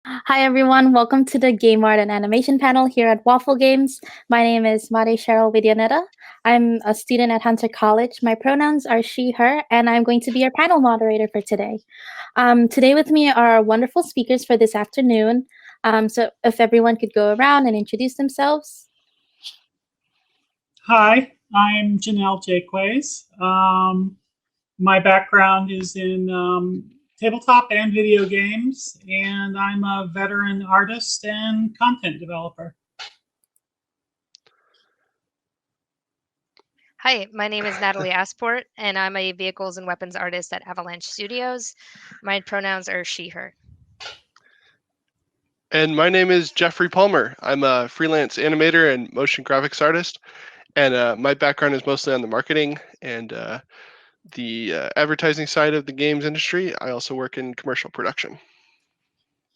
Hi everyone, welcome to the Game Art and Animation panel here at Waffle Games. My name is Mari Cheryl Vidyaneta. I'm a student at Hunter College. My pronouns are she, her, and I'm going to be your panel moderator for today. Today with me are wonderful speakers for this afternoon. So if everyone could go around and introduce themselves. Hi, I'm Janelle Jaques. My background is in tabletop and video games, and I'm a veteran artist and content developer. Hi, my name is Natalie Asport, and I'm a vehicles and weapons artist at Avalanche Studios. My pronouns are she, her. And my name is Jeffrey Palmer. I'm a freelance animator and motion graphics artist, and my background is mostly on the marketing and the advertising side of the games industry. I also work in commercial production.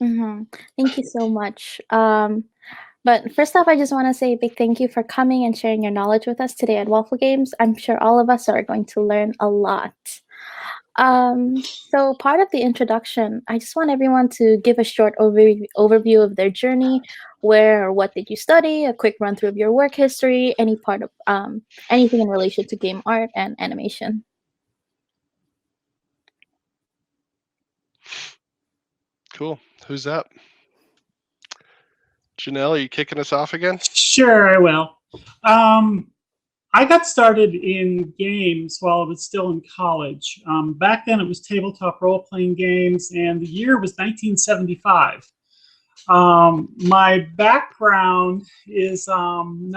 Thank you so much. But first off, I just want to say a big thank you for coming and sharing your knowledge with us today at Waffle Games. I'm sure all of us are going to learn a lot. So part of the introduction, I just want everyone to give a short overview of their journey. Where or what did you study? A quick run through of your work history, any part of anything in relation to game art and animation. Cool. Who's up? Janelle, are you kicking us off again? Sure, I will. I got started in games while I was still in college. Back then, it was tabletop role-playing games, and the year was 1975. My background is in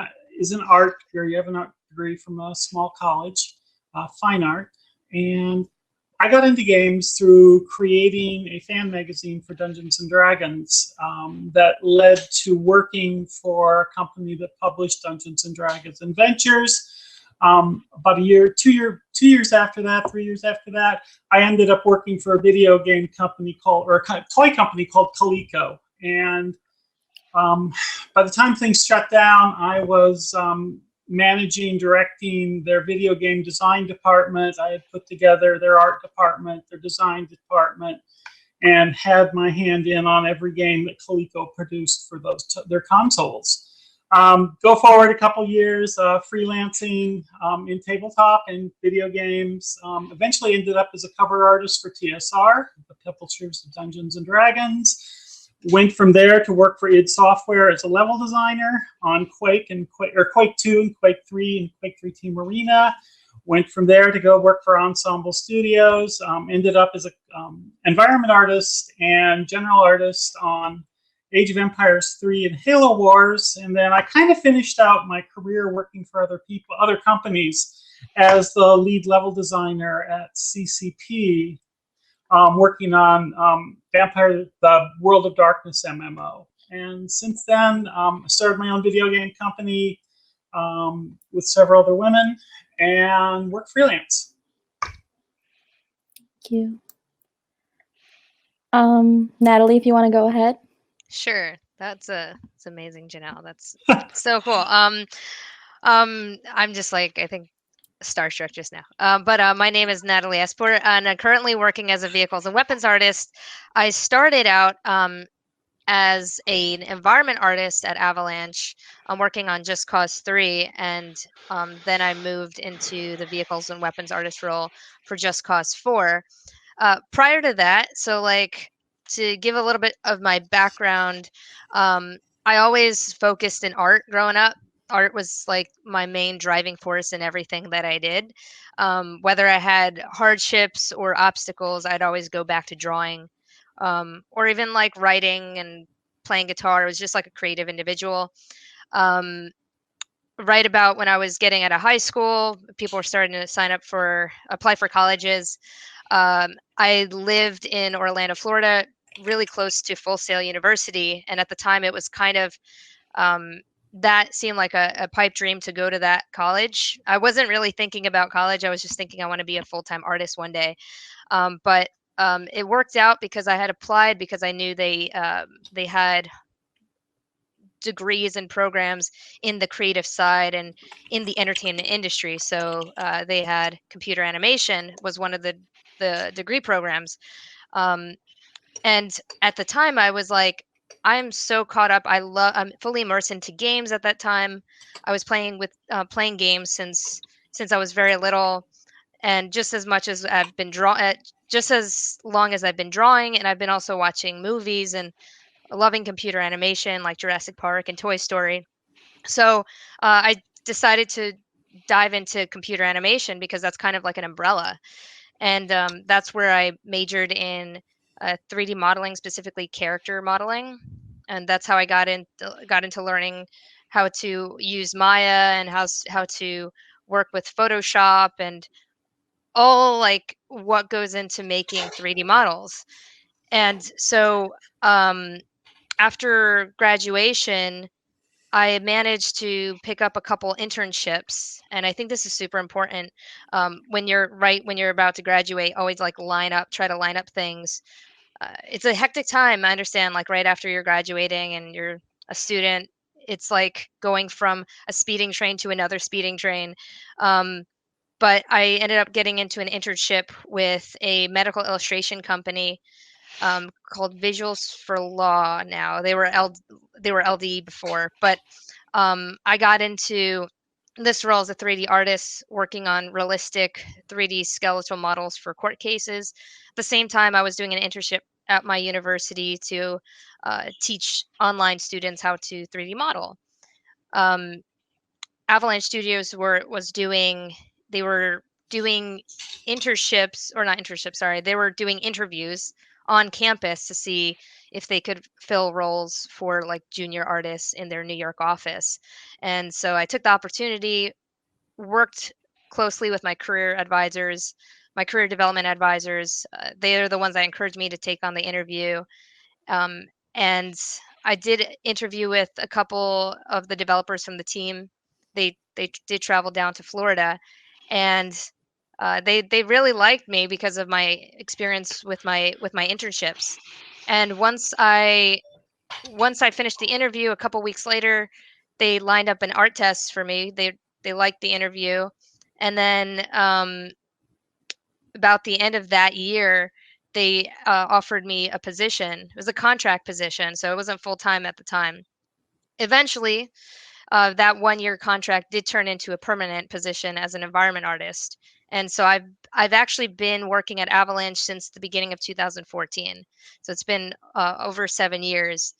art. You have an art degree from a small college, fine art, and I got into games through creating a fan magazine for Dungeons and Dragons that led to working for a company that published Dungeons and Dragons Adventures. About two years after that, 3 years after that, I ended up working for a video game company or a toy company called Coleco. And by the time things shut down, I was managing, directing their video game design department. I had put together their art department, their design department, and had my hand in on every game that Coleco produced for their consoles. Go forward a couple years, freelancing in tabletop and video games. Eventually ended up as a cover artist for TSR, the publishers of Dungeons and Dragons. Went from there to work for id Software as a level designer on Quake 2 and Quake 3 and Quake 3 Team Arena. Went from there to go work for Ensemble Studios. Ended up as an environment artist and general artist on Age of Empires 3 and Halo Wars. And then I kind of finished out my career working for other companies as the lead level designer at CCP. Working on the World of Darkness MMO. And since then, I started my own video game company with several other women and work freelance. Thank you. Natalie, if you want to go ahead. Sure, that's amazing, Janelle. That's so cool. I'm just like, I think, starstruck just now. But my name is Natalie Esport, and I'm currently working as a vehicles and weapons artist. I started out as an environment artist at Avalanche. I'm working on Just Cause 3, and then I moved into the vehicles and weapons artist role for Just Cause 4. Prior to that, so like to give a little bit of my background, I always focused in art growing up. Art was like my main driving force in everything that I did. Whether I had hardships or obstacles, I'd always go back to drawing, or even like writing and playing guitar. I was just like a creative individual. Right about when I was getting out of high school, people were starting to apply for colleges. I lived in Orlando, Florida, really close to Full Sail University. And at the time, it was kind of, that seemed like a pipe dream to go to that college. I wasn't really thinking about college. I was just thinking I want to be a full-time artist one day. But it worked out because I had applied because I knew they had degrees and programs in the creative side and in the entertainment industry. So they had computer animation was one of the degree programs. And at the time, I was like, I'm so caught up. I'm fully immersed into games at that time. I was playing games since I was very little, and just as much as I've been just as long as I've been drawing, and I've been also watching movies and loving computer animation like Jurassic Park and Toy Story. So I decided to dive into computer animation because that's kind of like an umbrella, and that's where I majored in 3D modeling, specifically character modeling, and that's how I got into learning how to use Maya and how to work with Photoshop and all like what goes into making 3D models. And so after graduation, I managed to pick up a couple internships, and I think this is super important. When you're about to graduate, always like try to line up things. It's a hectic time. I understand, like right after you're graduating and you're a student, it's like going from a speeding train to another speeding train. Um, but I ended up getting into an internship with a medical illustration company called Visuals for Law. Now they were LD before, but I got into this role as a 3D artist working on realistic 3D skeletal models for court cases. At the same time, I was doing an internship at my university to teach online students how to 3D model. Um, Avalanche Studios was doing they were doing internships, or not internships, sorry, they were doing interviews on campus to see if they could fill roles for like junior artists in their New York office. And so I took the opportunity, worked closely with my career development advisors. They are the ones that encouraged me to take on the interview. And I did interview with a couple of the developers from the team. They did travel down to Florida, and they really liked me because of my experience with my internships. And once I finished the interview, a couple weeks later, they lined up an art test for me. They liked the interview, and then about the end of that year, they offered me a position. It was a contract position, so it wasn't full time at the time. Eventually, that 1 year contract did turn into a permanent position as an environment artist. And so I've actually been working at Avalanche since the beginning of 2014. So it's been over 7 years,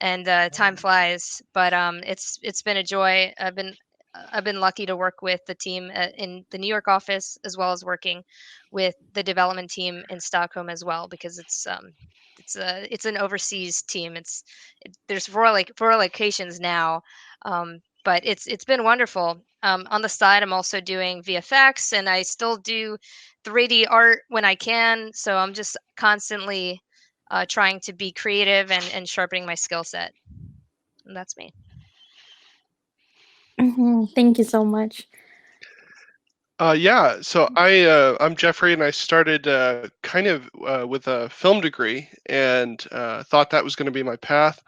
and time flies. But it's been a joy. I've been lucky to work with the team in the New York office, as well as working with the development team in Stockholm as well, because it's an overseas team. There's four locations now, but it's been wonderful. On the side, I'm also doing VFX, and I still do 3D art when I can. So I'm just constantly trying to be creative and sharpening my skill set. And that's me. Thank you so much. Yeah, so I'm Jeffrey, and I started kind of with a film degree, and thought that was going to be my path.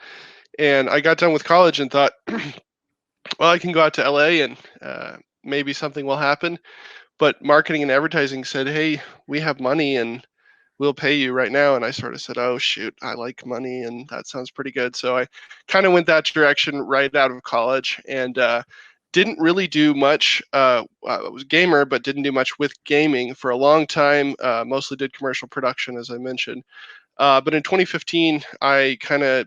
And I got done with college and thought, well, I can go out to LA and maybe something will happen. But marketing and advertising said, hey, we have money and we'll pay you right now. And I sort of said, oh, shoot, I like money and that sounds pretty good. So I kind of went that direction right out of college, and didn't really do much. I was a gamer, but didn't do much with gaming for a long time. Mostly did commercial production, as I mentioned. But in 2015, I kind of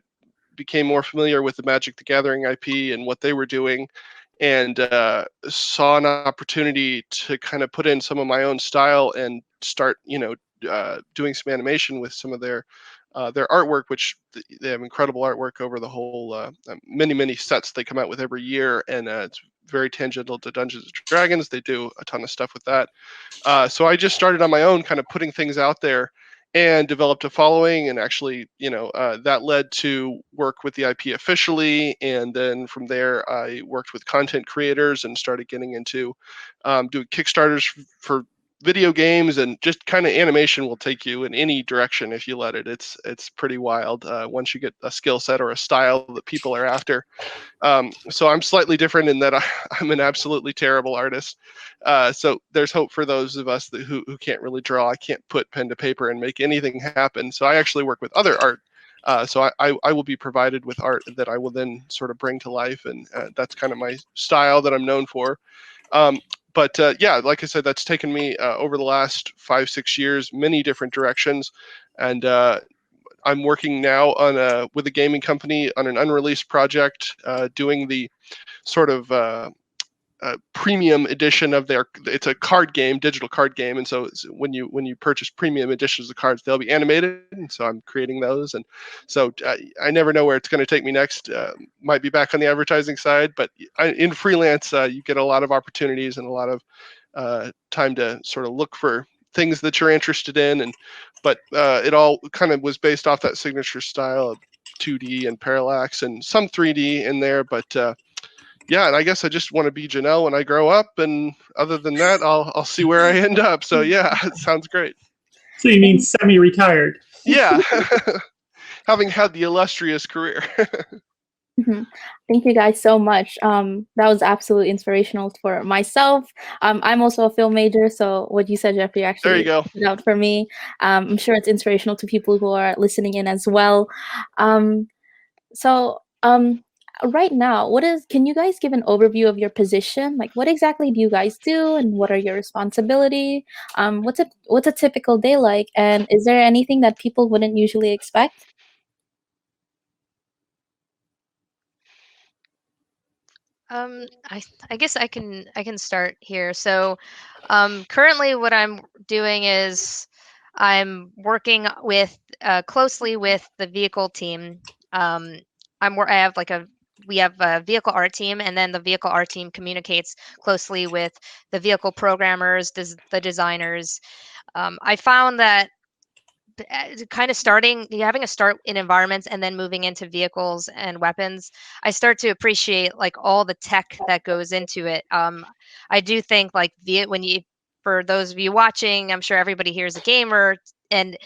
became more familiar with the Magic the Gathering IP and what they were doing, and saw an opportunity to kind of put in some of my own style and start, doing some animation with some of their artwork, which they have incredible artwork over the whole many sets they come out with every year, and it's very tangential to Dungeons and Dragons. They do a ton of stuff with that. So I just started on my own, kind of putting things out there, and developed a following. And actually, that led to work with the IP officially. And then from there, I worked with content creators and started getting into doing Kickstarters for video games and just kind of animation will take you in any direction if you let it. It's pretty wild once you get a skill set or a style that people are after. So I'm slightly different in that I'm an absolutely terrible artist. So there's hope for those of us who can't really draw. I can't put pen to paper and make anything happen. So I actually work with other art. So I will be provided with art that I will then sort of bring to life, and that's kind of my style that I'm known for. But yeah, like I said, that's taken me over the last 5-6 years, many different directions, and I'm working now on with a gaming company on an unreleased project, doing the sort of premium edition of their. It's a card game, digital card game, and so when you purchase premium editions of cards, they'll be animated, and so I'm creating those, and so I never know where it's going to take me next. Might be back on the advertising side, but in freelance, you get a lot of opportunities and a lot of time to sort of look for things that you're interested in, and but it all kind of was based off that signature style of 2D and parallax and some 3D in there, but yeah, and I guess I just want to be Janelle when I grow up, and other than that, I'll see where I end up. So yeah, it sounds great. So you mean semi-retired? Yeah, having had the illustrious career. Mhm. Thank you guys so much. That was absolutely inspirational for myself. I'm also a film major, so what you said, Jeffrey, There you actually go. stood out for me. I'm sure it's inspirational to people who are listening in as well. So, right now, can you guys give an overview of your position? Like, what exactly do you guys do, and what are your responsibility? What's a typical day like, and is there anything that people wouldn't usually expect? I guess I can start here. So, currently, what I'm doing is I'm working with closely with the vehicle team. Um, I have like a we have a vehicle art team, and then the vehicle art team communicates closely with the vehicle programmers, the designers. I found that kind of having a start in environments and then moving into vehicles and weapons, I start to appreciate like all the tech that goes into it. I do think like when you for those of you watching, I'm sure everybody here is a gamer, and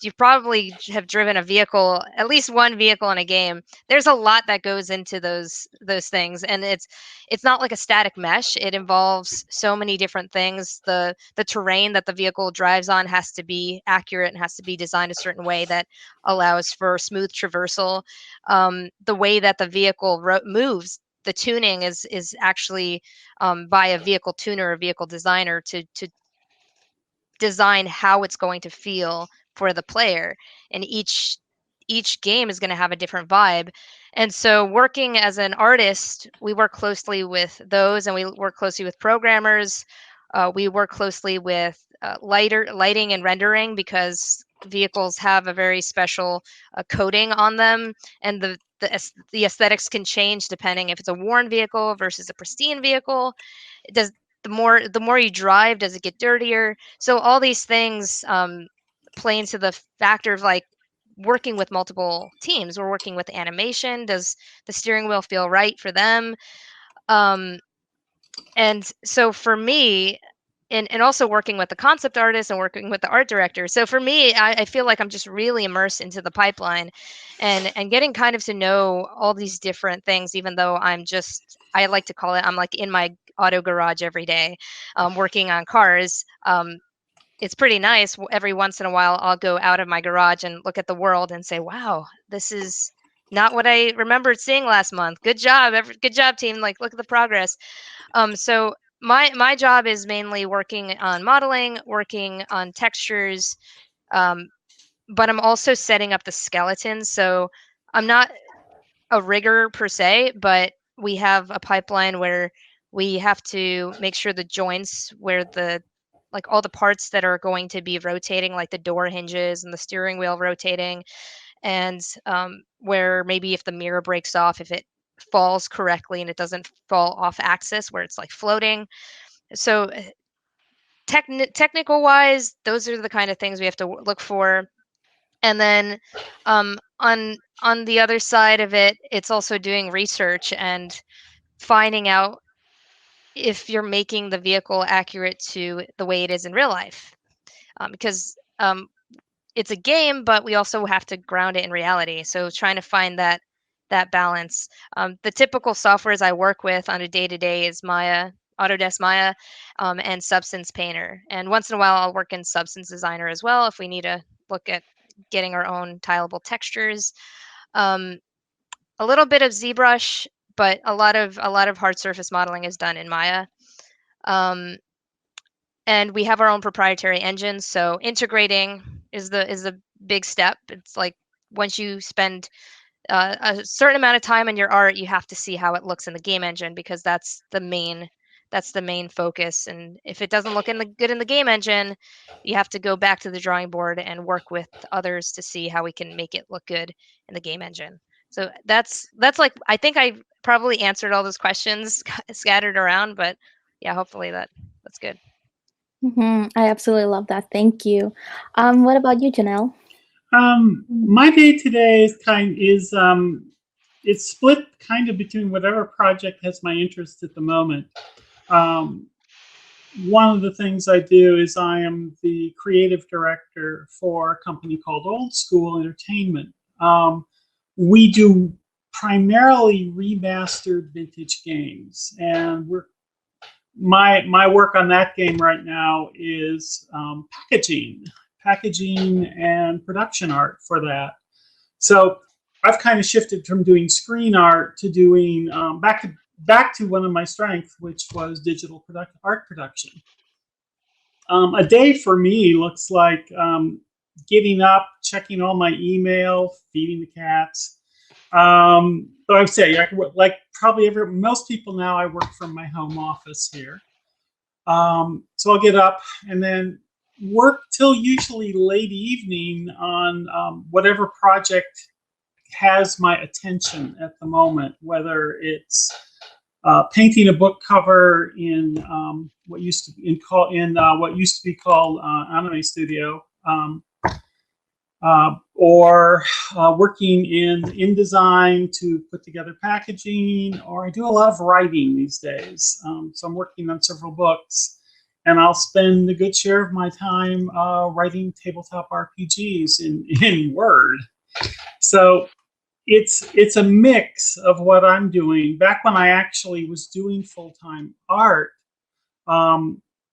you probably have driven a vehicle, at least one vehicle in a game. There's a lot that goes into those things, and it's not like a static mesh. It involves so many different things. The terrain that the vehicle drives on has to be accurate and has to be designed a certain way that allows for smooth traversal. The way that the vehicle moves, the tuning is actually by a vehicle tuner or vehicle designer to design how it's going to feel for the player, and each game is going to have a different vibe. And so working as an artist, we work closely with those, and we work closely with programmers. We work closely with lighting and rendering, because vehicles have a very special coating on them, and the aesthetics can change depending if it's a worn vehicle versus a pristine vehicle. It does the more you drive, does it get dirtier? So all these things play into the factor of like working with multiple teams. We're working with animation. Does the steering wheel feel right for them? Um, and so for me, and also working with the concept artist and working with the art director. So for me, I feel like I'm just really immersed into the pipeline, and getting kind of to know all these different things, even though I like to call it, I'm like in my auto garage every day, working on cars. It's pretty nice. Every once in a while, I'll go out of my garage and look at the world and say, wow, this is not what I remembered seeing last month. Good job. Good job, team. Like, look at the progress. So my job is mainly working on modeling, working on textures, um, but I'm also setting up the skeleton. So I'm not a rigger per se, but we have a pipeline where we have to make sure the joints where the like all the parts that are going to be rotating, like the door hinges and the steering wheel rotating, and where maybe if the mirror breaks off, if it falls correctly and it doesn't fall off axis where it's like floating. So technical wise, those are the kind of things we have to look for. And then on the other side of it, it's also doing research and finding out if you're making the vehicle accurate to the way it is in real life, because it's a game, but we also have to ground it in reality. So trying to find that balance. The typical softwares I work with on a day-to-day is Maya, Autodesk Maya, and Substance Painter. And once in a while, I'll work in Substance Designer as well if we need to look at getting our own tileable textures. Um, a little bit of ZBrush, but a lot of hard surface modeling is done in Maya. And we have our own proprietary engines, so integrating is the big step. It's like once you spend a certain amount of time on your art, you have to see how it looks in the game engine, because that's the main focus. And if it doesn't look good in the game engine, you have to go back to the drawing board and work with others to see how we can make it look good in the game engine. So that's like, I think I probably answered all those questions scattered around, but yeah, hopefully that's good. I absolutely love that. Thank you. What about you, Janelle? My day today it's split kind of between whatever project has my interest at the moment. One of the things I do is I am the creative director for a company called Old School Entertainment. We do primarily remastered vintage games, and my work on that game right now is packaging and production art for that. So I've kind of shifted from doing screen art to doing back to one of my strengths, which was digital art production. A day for me looks like getting up, checking all my email, feeding the cats. So I would say, like probably most people now, I work from my home office here. So I'll get up and then work till usually late evening on whatever project has my attention at the moment, whether it's painting a book cover in what used to be called Anime Studio, or working in InDesign to put together packaging, or I do a lot of writing these days. So I'm working on several books, and I'll spend a good share of my time writing tabletop RPGs in Word. So it's a mix of what I'm doing. Back when I actually was doing full-time art,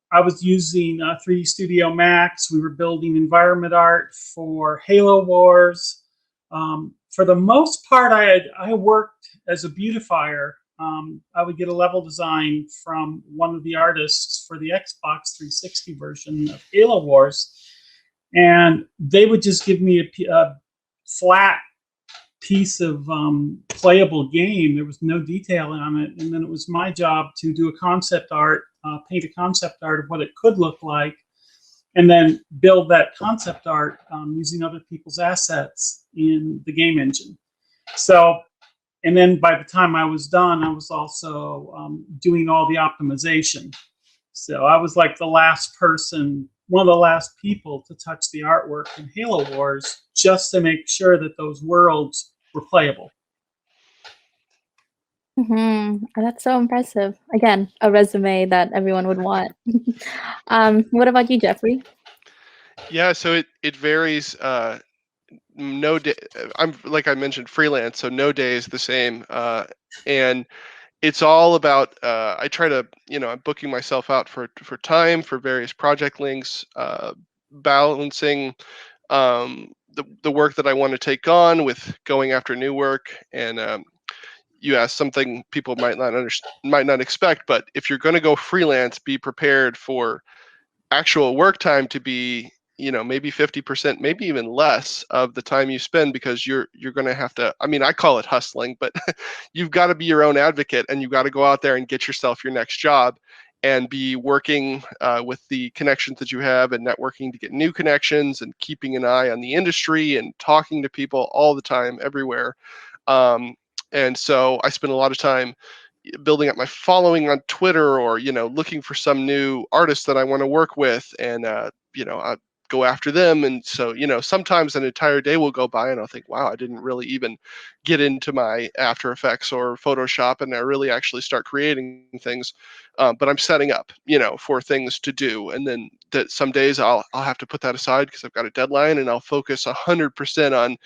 I was using 3D Studio Max. We were building environment art for Halo Wars. For the most part, I worked as a beautifier. I would get a level design from one of the artists for the Xbox 360 version of Halo Wars, and they would just give me a flat piece of playable game. There was no detail on it, and then it was my job to do a concept art, paint a concept art of what it could look like, and then build that concept art using other people's assets in the game engine. So, and then by the time I was done, I was also doing all the optimization. So I was like the last person, one of the last people to touch the artwork in Halo Wars, just to make sure that those worlds were playable. That's so impressive. Again, a resume that everyone would want. What about you, Jeffrey? Yeah, so it varies. No day. I'm, like I mentioned, freelance, so no day is the same. And it's all about. I try to, I'm booking myself out for time for various project links, balancing the work that I want to take on with going after new work. And you asked something people might not expect, but if you're going to go freelance, be prepared for actual work time to be, maybe 50%, maybe even less of the time you spend, because you're going to have to, I call it hustling, but you've got to be your own advocate, and you've got to go out there and get yourself your next job and be working with the connections that you have and networking to get new connections and keeping an eye on the industry and talking to people all the time, everywhere. And so I spend a lot of time building up my following on Twitter, or looking for some new artists that I want to work with, and go after them. And so, sometimes an entire day will go by and I'll think, wow, I didn't really even get into my After Effects or Photoshop and I really actually start creating things. But I'm setting up, for things to do. And then that some days I'll have to put that aside because I've got a deadline, and I'll focus 100% on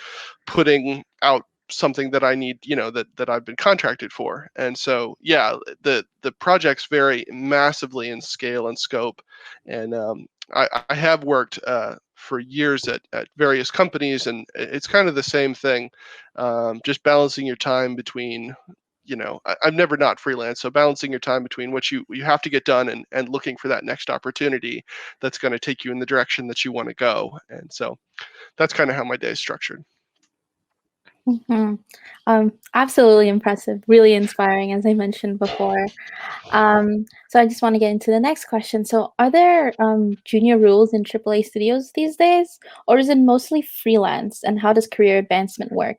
putting out something that I need, that I've been contracted for. And so, yeah, the projects vary massively in scale and scope. And I have worked for years at various companies, and it's kind of the same thing, just balancing your time between, I've never not freelance, so balancing your time between what you have to get done and looking for that next opportunity that's going to take you in the direction that you want to go. And so that's kind of how my day is structured. Mhm. Absolutely impressive, really inspiring, as I mentioned before. So I just want to get into the next question. So, are there junior rules in AAA studios these days, or is it mostly freelance? And how does career advancement work?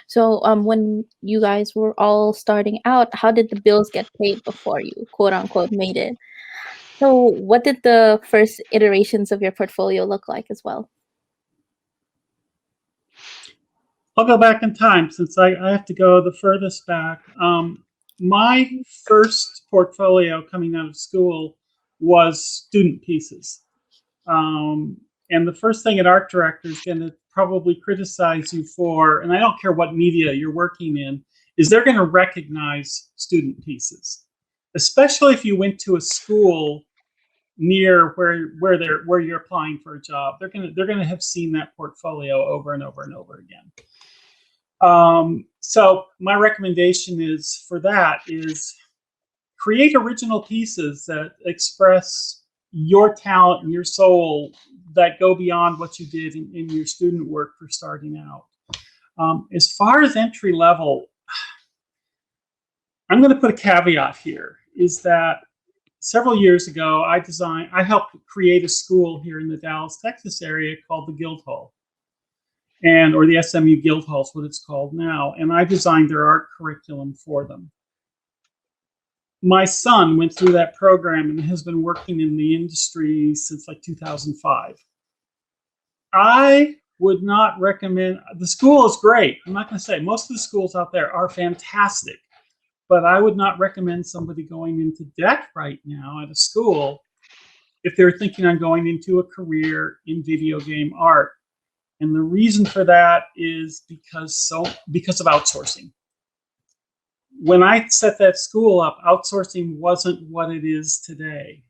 So, when you guys were all starting out, how did the bills get paid before you, quote unquote, made it? So, what did the first iterations of your portfolio look like as well? I'll go back in time since I have to go the furthest back. My first portfolio coming out of school was student pieces. Um, and the first thing an art director is going to probably criticize you for, and I don't care what media you're working in, is they're going to recognize student pieces, especially if you went to a school near where you're applying for a job. They're gonna have seen that portfolio over and over and over again. So my recommendation is for that is create original pieces that express your talent and your soul that go beyond what you did in your student work for starting out. As far as entry level, I'm going to put a caveat here, is that several years ago, I helped create a school here in the Dallas, Texas area called the Guildhall, or the SMU Guildhall is what it's called now. And I designed their art curriculum for them. My son went through that program and has been working in the industry since like 2005. I would not recommend, the school is great. I'm not going to say most of the schools out there are fantastic, but I would not recommend somebody going into debt right now at a school if they're thinking on going into a career in video game art. And the reason for that is because of outsourcing. When I set that school up, outsourcing wasn't what it is today.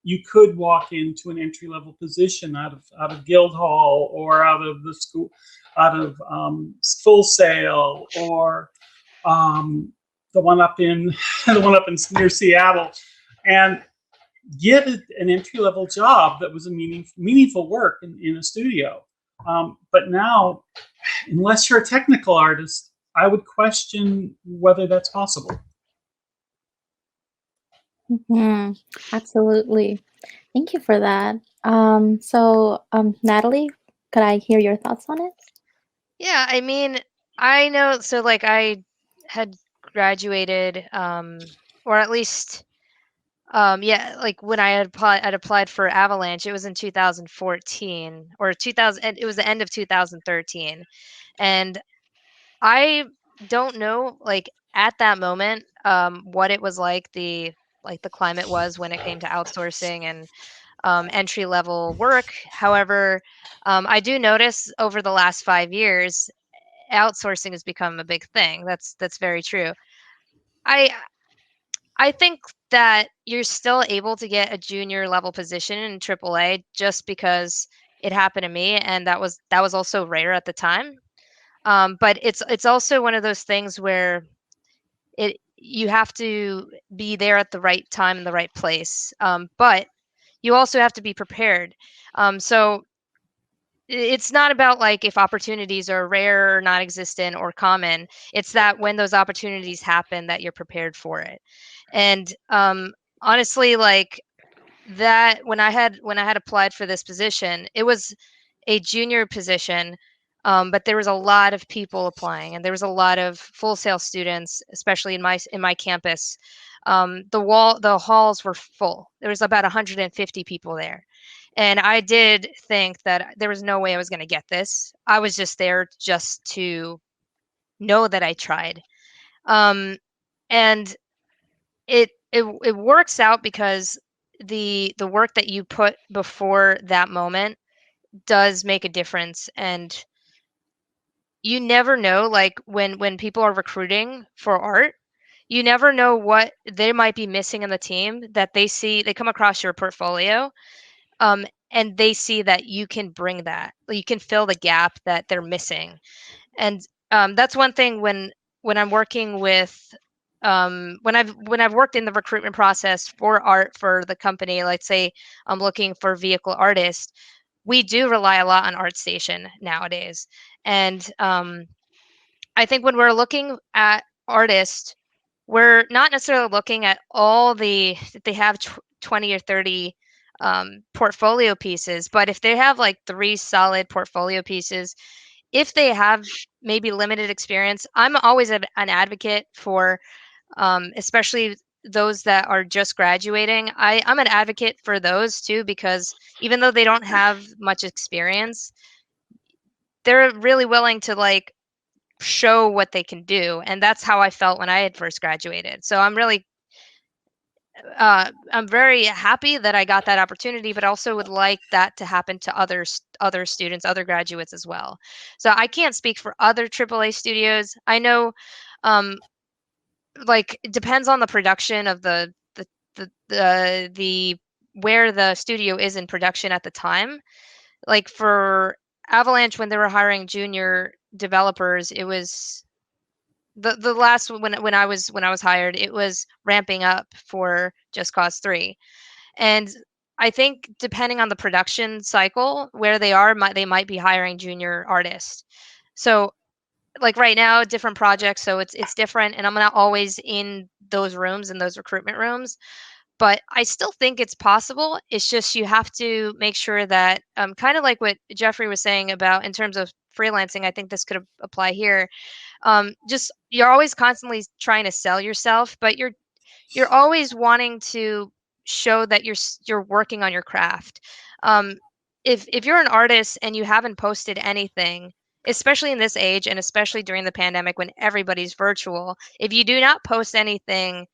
You could walk into an entry level position out of Guildhall or out of the school, out of Full Sail, or the one up in near Seattle, and get an entry level job that was a meaningful work in a studio. But now, unless you're a technical artist, I would question whether that's possible. Absolutely. Thank you for that. Natalie, could I hear your thoughts on it? Yeah, I mean, I know. So, like, I had graduated, or at least, yeah, like when I'd applied for Avalanche, it was in 2014 or 2000. It was the end of 2013, and I don't know, like at that moment, what it was like the climate was when it came to outsourcing and entry level work. However, I do notice over the last 5 years, outsourcing has become a big thing. That's very true. I I think that you're still able to get a junior level position in AAA just because it happened to me, and that was also rare at the time. But it's also one of those things where you have to be there at the right time in the right place. But you also have to be prepared. So it's not about like if opportunities are rare or not existent or common. It's that when those opportunities happen, that you're prepared for it. And honestly, like that when I had applied for this position, it was a junior position, but there was a lot of people applying, and there was a lot of Full Sail students, especially in my campus. The halls were full. There was about 150 people there, And I did think that there was no way I was going to get this. I was just there just to know that I tried. And it works out because the work that you put before that moment does make a difference. And you never know, like when people are recruiting for art, you never know what they might be missing in the team that they come across your portfolio, and they see that you can bring that, you can fill the gap that they're missing. And that's one thing when I'm working with when I've worked in the recruitment process for art for the company. Let's say I'm looking for vehicle artists, we do rely a lot on ArtStation nowadays. And I think when we're looking at artists, we're not necessarily looking at all the if they have 20 or 30 portfolio pieces, but if they have like 3 solid portfolio pieces, if they have maybe limited experience, I'm always an advocate for, especially those that are just graduating. I'm an advocate for those too, because even though they don't have much experience, they're really willing to like show what they can do. And that's how I felt when I had first graduated. So I'm very happy that I got that opportunity, but also would like that to happen to other students, other graduates as well. So I can't speak for other AAA studios. I know, um, like it depends on the production of the where the studio is in production at the time. Like for Avalanche, when they were hiring junior developers, it was the last when I was hired, it was ramping up for Just Cause 3. And I think depending on the production cycle where they are, they might be hiring junior artists. So like right now, different projects, so it's different, and I'm not always in those rooms, in those recruitment rooms, but I still think it's possible. It's just you have to make sure that, kind of like what Jeffrey was saying about in terms of freelancing, I think this could apply here. Just you're always constantly trying to sell yourself, but you're always wanting to show that you're working on your craft. Um, if you're an artist and you haven't posted anything, especially in this age and especially during the pandemic when everybody's virtual, if you do not post anything,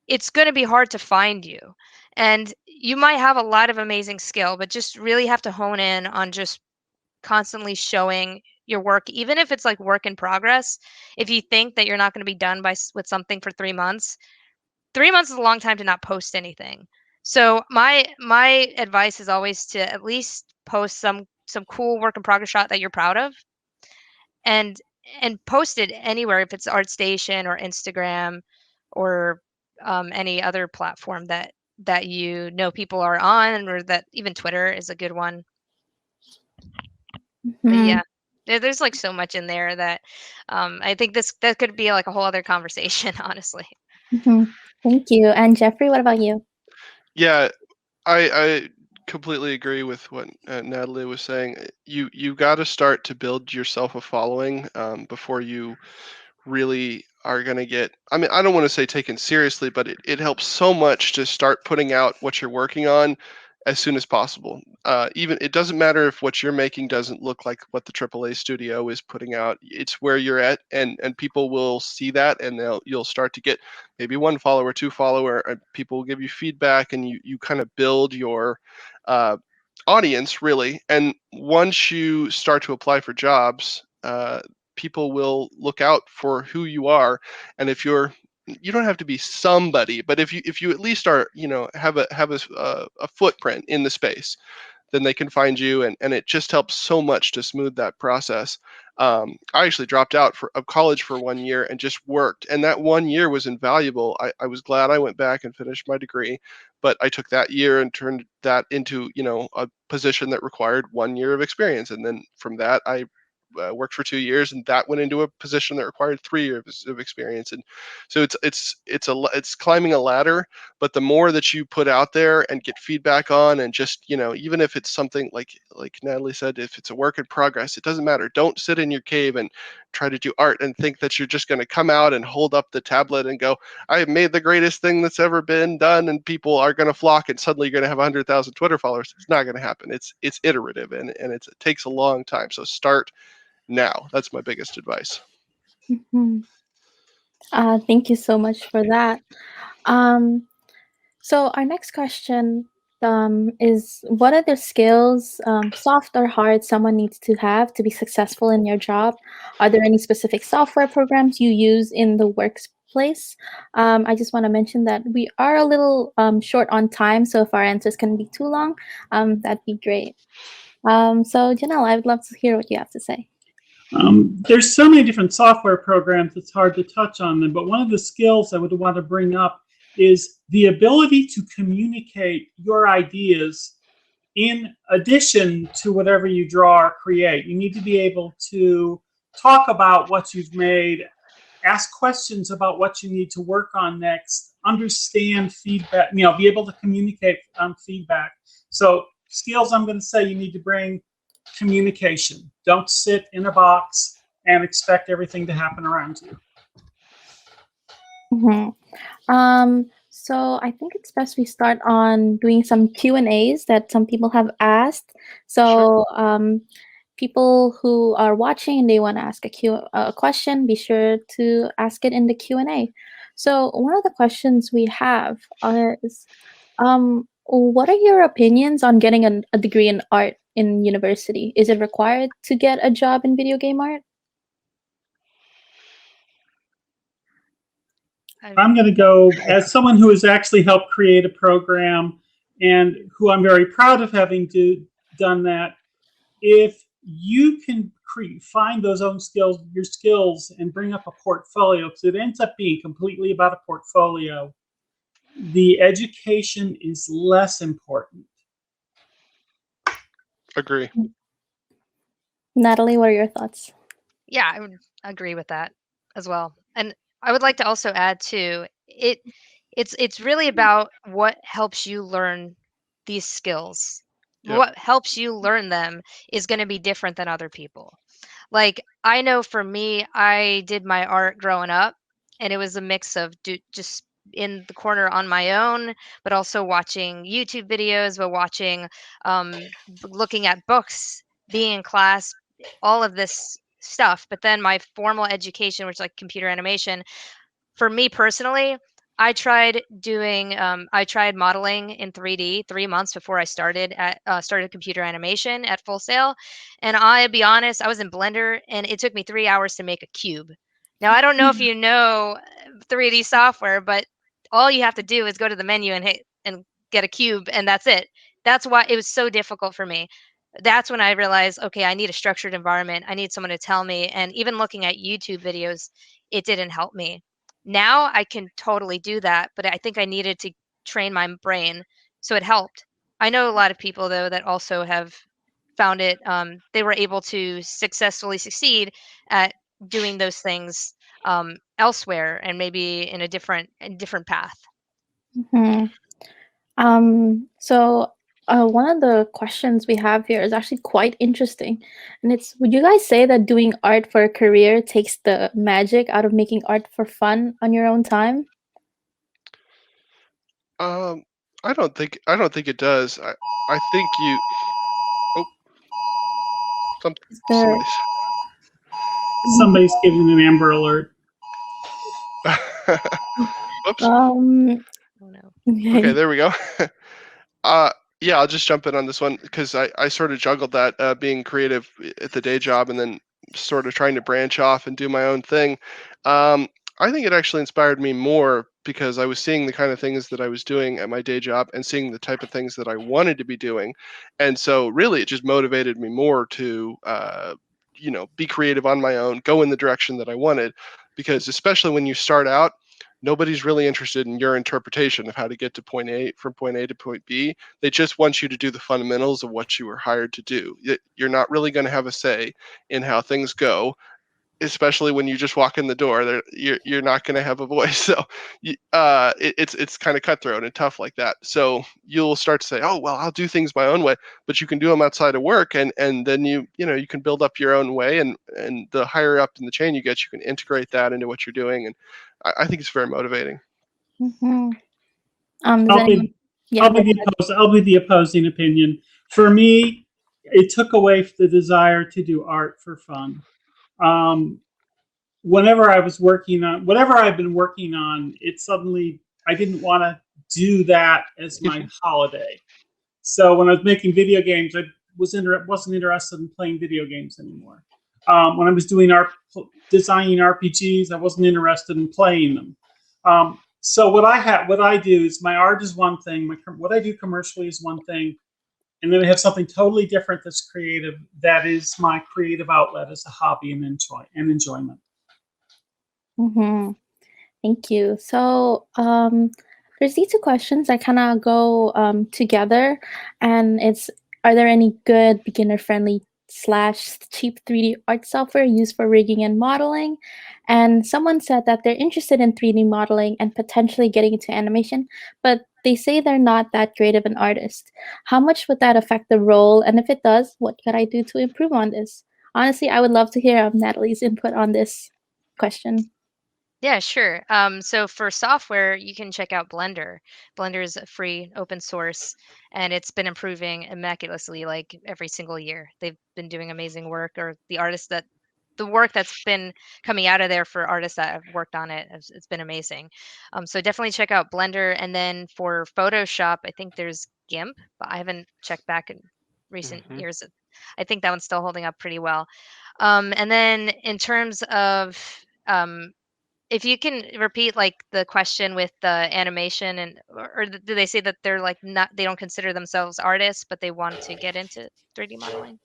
it's going to be hard to find you. And you might have a lot of amazing skill, but just really have to hone in on just constantly showing your work, even if it's like work in progress. If you think that you're not going to be done with something for 3 months, 3 months is a long time to not post anything. So my advice is always to at least post some cool work in progress shot that you're proud of, and post it anywhere, if it's ArtStation or Instagram or any other platform that you know people are on, or that even Twitter is a good one. But Mhm, yeah, there's like so much in there that I think that could be like a whole other conversation, honestly. mhm. Thank you. And Jeffrey, what about you? Yeah, I completely agree with what Natalie was saying. You got to start to build yourself a following before you really are going to get, I mean, I don't want to say taken seriously, but it helps so much to start putting out what you're working on as soon as possible. Even it doesn't matter if what you're making doesn't look like what the AAA studio is putting out. It's where you're at, and people will see that, and you'll start to get maybe 1 follower, 2 follower, and people will give you feedback, and you kind of build your uh, audience really. And once you start to apply for jobs, people will look out for who you are. And if you don't have to be somebody, but if you at least are, have a footprint in the space, then they can find you, and it just helps so much to smooth that process. I actually dropped out of college for 1 year and just worked, and that 1 year was invaluable. I was glad I went back and finished my degree, but I took that year and turned that into a position that required 1 year of experience, and then from that I worked for 2 years, and that went into a position that required 3 years of experience. And so it's climbing a ladder. But the more that you put out there and get feedback on, and just, even if it's something like Natalie said, if it's a work in progress, it doesn't matter. Don't sit in your cave and try to do art and think that you're just going to come out and hold up the tablet and go, I have made the greatest thing that's ever been done, and people are going to flock, and suddenly you're going to have 100,000 Twitter followers. It's not going to happen. It's iterative, and it takes a long time. So start now. That's my biggest advice. Mhm. Thank you so much for that. So our next question is, what are the skills, soft or hard, someone needs to have to be successful in your job? Are there any specific software programs you use in the workplace? I just want to mention that we are a little short on time, so if our answers can be too long, that'd be great. So Janelle, I would love to hear what you have to say. There's so many different software programs, it's hard to touch on them, but one of the skills I would want to bring up is the ability to communicate your ideas in addition to whatever you draw or create. You need to be able to talk about what you've made, ask questions about what you need to work on next, understand feedback, be able to communicate feedback. So skills, I'm going to say you need to bring communication. Don't sit in a box and expect everything to happen around you. So I think it's best we start on doing some Q&As that some people have asked. So people who are watching and they want to ask a question, be sure to ask it in the Q&A. So one of the questions we have is, what are your opinions on getting a degree in art in university? Is it required to get a job in video game art? I'm going to go as someone who has actually helped create a program and who I'm very proud of having done that. If you can find those your skills, and bring up a portfolio, because it ends up being completely about a portfolio, the education is less important. Agree. Natalie, what are your thoughts? Yeah, I would agree with that as well. And I would like to also add too, it's really about what helps you learn these skills. Yep. What helps you learn them is going to be different than other people. Like, I know for me, I did my art growing up, and it was a mix of just in the corner on my own, but also watching YouTube videos, but watching, looking at books, being in class, all of this stuff. But then my formal education, which is like computer animation, for me personally, I tried modeling in 3D 3 months before I started computer animation at Full Sail. And I'll be honest, I was in Blender and it took me 3 hours to make a cube. Now, I don't know if you know 3D software, but all you have to do is go to the menu and hit and get a cube, and that's it. That's why it was so difficult for me. That's when I realized, okay, I need a structured environment. I need someone to tell me. And even looking at YouTube videos, it didn't help me. Now I can totally do that, but I think I needed to train my brain, so it helped. I know a lot of people though that also have found it. They were able to successfully succeed at doing those things elsewhere, and maybe in a different path. So one of the questions we have here is actually quite interesting, and it's, would you guys say that doing art for a career takes the magic out of making art for fun on your own time? I don't think it does. I think you. Oh, Somebody's giving an Amber Alert. Oops. Oh no. Okay, there we go. Yeah, I'll just jump in on this one because I sort of juggled that being creative at the day job and then sort of trying to branch off and do my own thing. I think it actually inspired me more because I was seeing the kind of things that I was doing at my day job and seeing the type of things that I wanted to be doing. And so really it just motivated me more to, be creative on my own, go in the direction that I wanted, because especially when you start out, nobody's really interested in your interpretation of how to get to point A, from point A to point B. They just want you to do the fundamentals of what you were hired to do. You're not really going to have a say in how things go, especially when you just walk in the door. You're not going to have a voice. So it's kind of cutthroat and tough like that. So you'll start to say, oh, well, I'll do things my own way, but you can do them outside of work, and then you can build up your own way, and the higher up in the chain you get, you can integrate that into what you're doing, and I think it's very motivating. Mm-hmm. I'll be the opposing opinion. For me, it took away the desire to do art for fun. Whenever I was working on whatever I've been working on, it suddenly I didn't want to do that as my holiday. So when I was making video games, I wasn't interested in playing video games anymore. When I was designing RPGs, I wasn't interested in playing them. So what I do is my art is one thing. What I do commercially is one thing, and then I have something totally different that's creative. That is my creative outlet as a hobby and enjoyment. Mm-hmm. Thank you. So there's these two questions that kind of go together, and are there any good beginner-friendly / cheap 3D art software used for rigging and modeling? And someone said that they're interested in 3D modeling and potentially getting into animation, but they say they're not that great of an artist. How much would that affect the role? And if it does, what could I do to improve on this? Honestly, I would love to hear Natalie's input on this question. Yeah, sure. So for software, you can check out Blender. Blender is a free open source, and it's been improving immaculously like every single year. They've been doing amazing work, or the work that's been coming out of there for artists that have worked on it, it's been amazing. So definitely check out Blender. And then for Photoshop, I think there's GIMP, but I haven't checked back in recent years. I think that one's still holding up pretty well. And then in terms of if you can repeat like the question with the animation, and do they say that they're like not, they don't consider themselves artists, but they want to get into 3D modeling?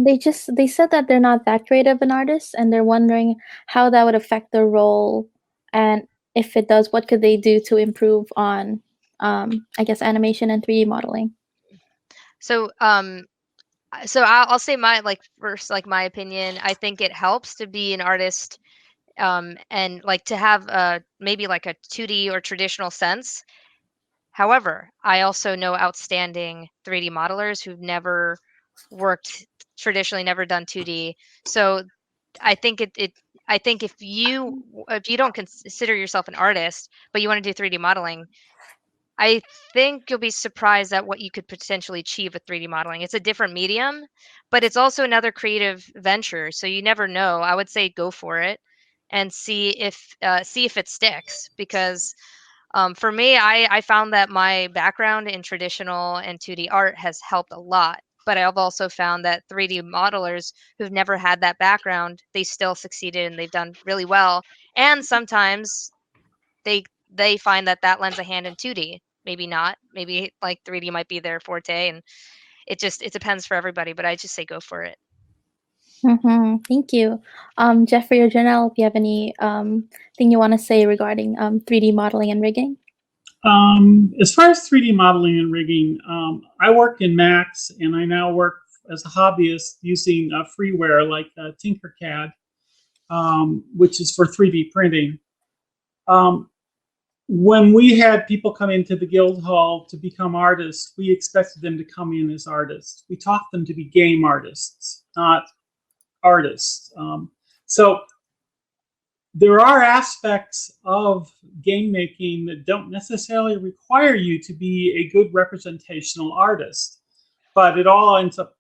They said that they're not that great of an artist, and they're wondering how that would affect their role, and if it does, what could they do to improve on, I guess, animation and 3D modeling. So I'll say my like first like my opinion. I think it helps to be an artist, and like to have maybe like a 2D or traditional sense. However, I also know outstanding 3D modelers who've never worked traditionally, never done 2D. So I think I think if you don't consider yourself an artist, but you want to do 3D modeling, I think you'll be surprised at what you could potentially achieve with 3D modeling. It's a different medium, but it's also another creative venture. So you never know. I would say go for it and see if it sticks, because for me, I found that my background in traditional and 2D art has helped a lot. But I've also found that 3D modelers who've never had that background, they still succeeded and they've done really well. And sometimes they find that that lends a hand in 2D. Maybe not. Maybe like 3D might be their forte, and it depends for everybody. But I just say go for it. Mm-hmm. Thank you. Jeffrey or Janelle, if you have any thing you want to say regarding 3D modeling and rigging? As far as 3D modeling and rigging, I work in Max, and I now work as a hobbyist using freeware like Tinkercad, which is for 3D printing. When we had people come into the guild hall to become artists, we expected them to come in as artists. We taught them to be game artists, not artists. So there are aspects of game making that don't necessarily require you to be a good representational artist, but it all ends up,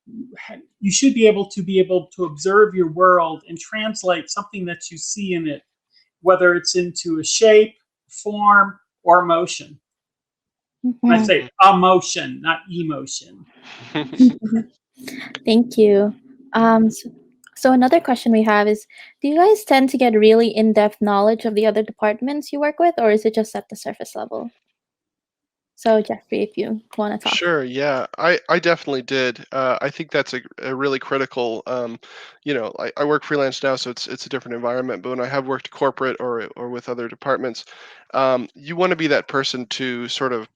you should be able to observe your world and translate something that you see in it, whether it's into a shape, form, or motion. Mm-hmm. I say emotion, not emotion. Thank you. So another question we have is, do you guys tend to get really in-depth knowledge of the other departments you work with, or is it just at the surface level? So Jeffrey, if you want to talk. Sure. Yeah, I definitely did. I think that's a really critical. I work freelance now, so it's a different environment. But when I have worked corporate or with other departments, you want to be that person to sort of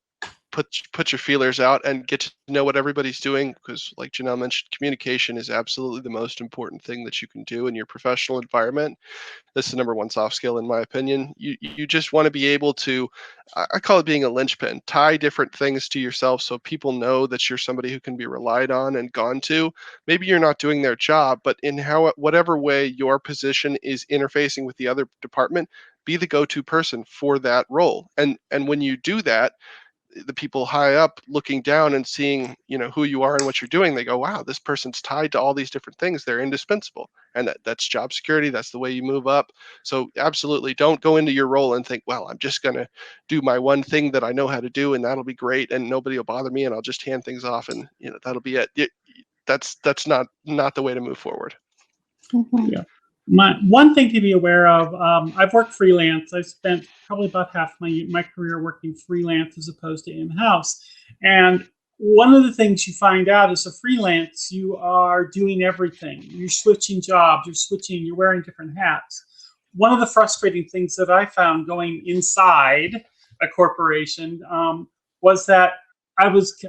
put your feelers out and get to know what everybody's doing, because like Janelle mentioned, communication is absolutely the most important thing that you can do in your professional environment. That's the number one soft skill in my opinion. You just want to be able to, I call it being a linchpin, tie different things to yourself so people know that you're somebody who can be relied on and gone to. Maybe you're not doing their job, but in whatever way your position is interfacing with the other department, be the go-to person for that role. And when you do that, the people high up looking down and seeing, who you are and what you're doing, they go, wow, this person's tied to all these different things, they're indispensable. And that's job security, that's the way you move up. So absolutely don't go into your role and think, well, I'm just going to do my one thing that I know how to do and that'll be great and nobody will bother me and I'll just hand things off and that'll be it. That's not the way to move forward. Mhm. Yeah. My one thing to be aware of, I've worked freelance. I've spent probably about half my career working freelance as opposed to in-house. And one of the things you find out is a freelance, you are doing everything. You're switching jobs, you're wearing different hats. One of the frustrating things that I found going inside a corporation was that I was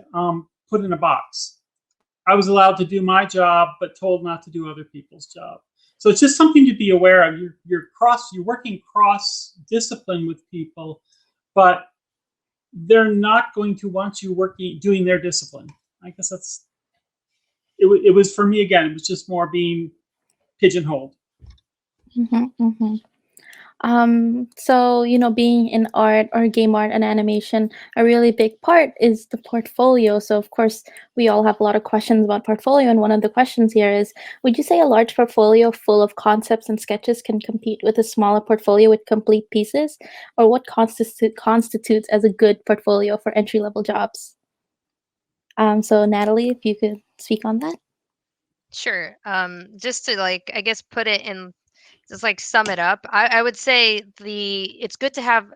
put in a box. I was allowed to do my job, but told not to do other people's job. So it's just something to be aware of. You're working cross discipline with people, but they're not going to want you doing their discipline. I guess that's it. It was for me again. It was just more being pigeonholed. So, being in art or game art and animation, a really big part is the portfolio. So, of course, we all have a lot of questions about portfolio. And one of the questions here is, would you say a large portfolio full of concepts and sketches can compete with a smaller portfolio with complete pieces? Or what constitutes as a good portfolio for entry-level jobs? So, Natalie, if you could speak on that. Sure. Just to I guess put it in, just sum it up. I would say it's good to have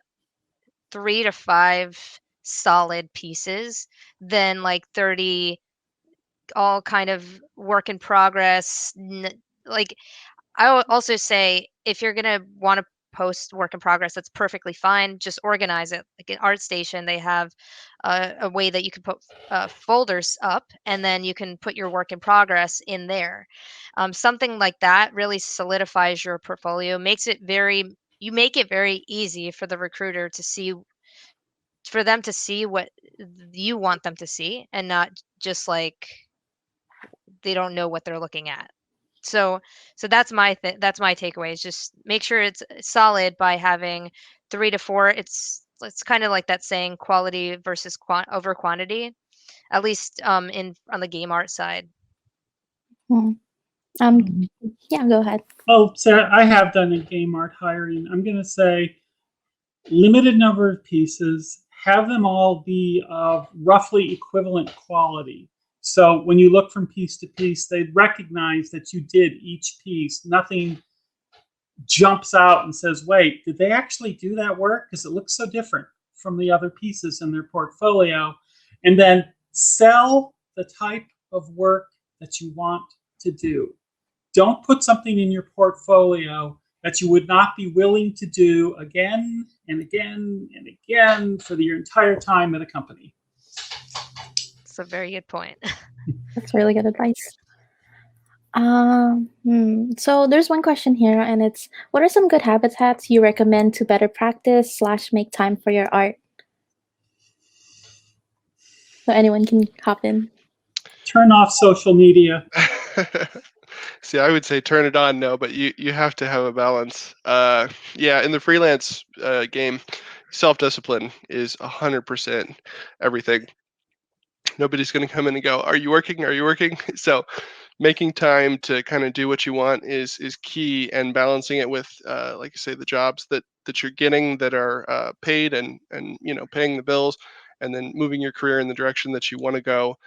3 to 5 solid pieces than 30 all kind of work in progress. I will also say, if you're gonna want to post work in progress, that's perfectly fine. Just organize it. Like at ArtStation, they have a way that you can put folders up, and then you can put your work in progress in there. Something like that really solidifies your portfolio, you make it very easy for the recruiter to see, for them to see what you want them to see, and not just they don't know what they're looking at. So that's that's my takeaway, is just make sure it's solid by having 3 to 4. It's kind of like that saying, quality versus over quantity, at least in on the game art side. Hmm. Yeah, go ahead. Well, Sarah, I have done a game art hiring. I'm going to say limited number of pieces, have them all be of roughly equivalent quality. So when you look from piece to piece, they recognize that you did each piece. Nothing jumps out and says, wait, did they actually do that work? Because it looks so different from the other pieces in their portfolio. And then sell the type of work that you want to do. Don't put something in your portfolio that you would not be willing to do again and again and again for your entire time at a company. It's a very good point. That's really good advice. So there's one question here, and it's, what are some good habitats you recommend to better practice / make time for your art? So anyone can hop in. Turn off social media. See, I would say turn it on, no, but you have to have a balance. Yeah, in the freelance game, self-discipline is 100% everything. Nobody's going to come in and go, are you working? Are you working? So making time to kind of do what you want is key, and balancing it with, like I say, the jobs that you're getting that are paid and paying the bills, and then moving your career in the direction that you want to go.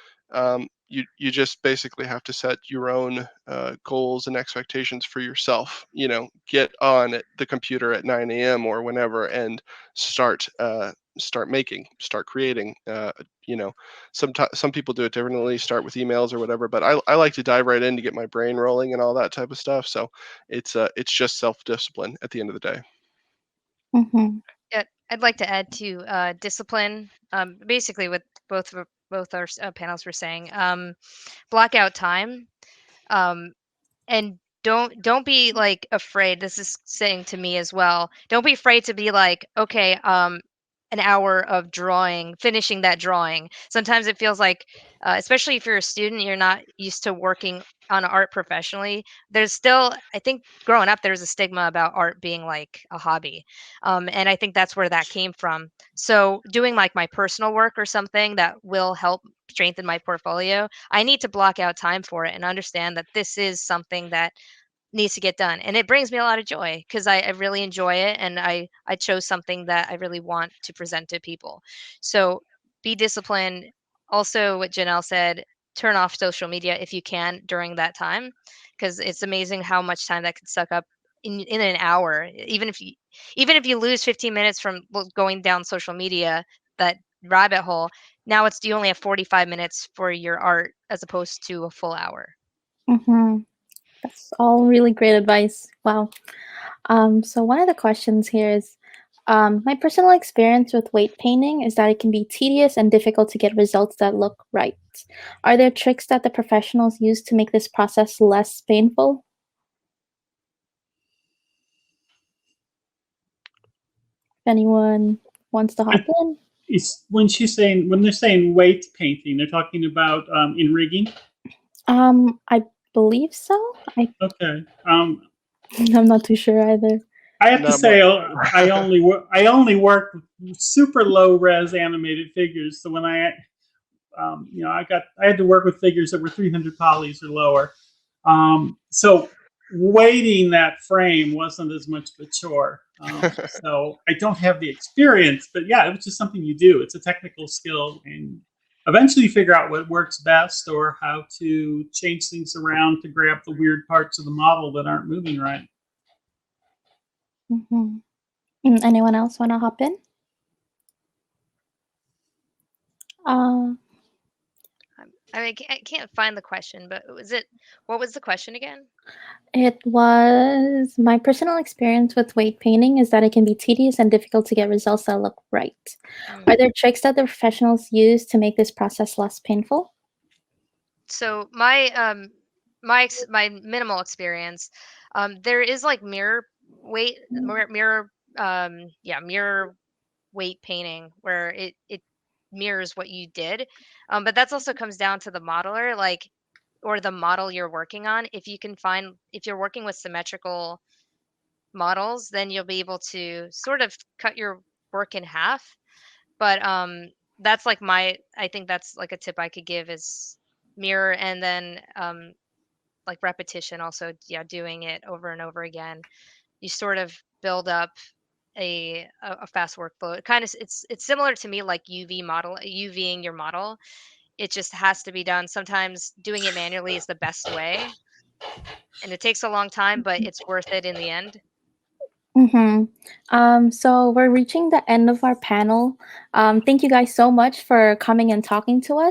you just basically have to set your own goals and expectations for yourself. Get on the computer at 9 a.m. or whenever and start creating. Some people do it differently, start with emails or whatever, but I like to dive right in to get my brain rolling and all that type of stuff. So it's just self-discipline at the end of the day. Mm-hmm. Yeah, I'd like to add to discipline. Basically, what both our panels were saying. Block out time, um, and don't be like afraid. This is saying to me as well. Don't be afraid to be like, okay, an hour of drawing, finishing that drawing. Sometimes it feels like, especially if you're a student, you're not used to working on art professionally. There's still, I think, growing up, there's a stigma about art being like a hobby, and I think that's where that came from. So doing like my personal work or something that will help strengthen my portfolio, I need to block out time for it and understand that this is something that needs to get done, and it brings me a lot of joy because I really enjoy it, and I chose something that I really want to present to people. So be disciplined. Also, what Janelle said, turn off social media if you can during that time, because it's amazing how much time that could suck up in an hour. Even if you lose 15 minutes from going down social media, that rabbit hole, now you only have 45 minutes for your art as opposed to a full hour. Mm-hmm. That's all really great advice. Wow. So one of the questions here is, my personal experience with weight painting is that it can be tedious and difficult to get results that look right. Are there tricks that the professionals use to make this process less painful? If anyone wants to hop in? When they're saying weight painting, they're talking about in rigging. I believe so. Okay. I'm not too sure either. I have to Not say, much. I only work with super low res animated figures. So when I had to work with figures that were 300 polys or lower. So weighting that frame wasn't as much of a chore. So I don't have the experience, but yeah, it was just something you do. It's a technical skill, and eventually you figure out what works best or how to change things around to grab the weird parts of the model that aren't moving right. Mm-hmm. Anyone else want to hop in? I can't find the question, but what was the question again? It was, my personal experience with weight painting is that it can be tedious and difficult to get results that look right. Are there tricks that the professionals use to make this process less painful? So my minimal experience, there is like mirror weight painting where it mirrors what you did, but that's also comes down to the modeler, like, or the model you're working on. If you're working with symmetrical models, then you'll be able to sort of cut your work in half. But that's like I think that's like a tip I could give is mirror, and then like repetition also, yeah, doing it over and over again. You sort of build up a fast workflow. It kind of it's similar to me like UVing your model. It just has to be done. Sometimes doing it manually is the best way, and it takes a long time, but it's worth it in the end. Mm-hmm. So we're reaching the end of our panel. Thank you guys so much for coming and talking to us.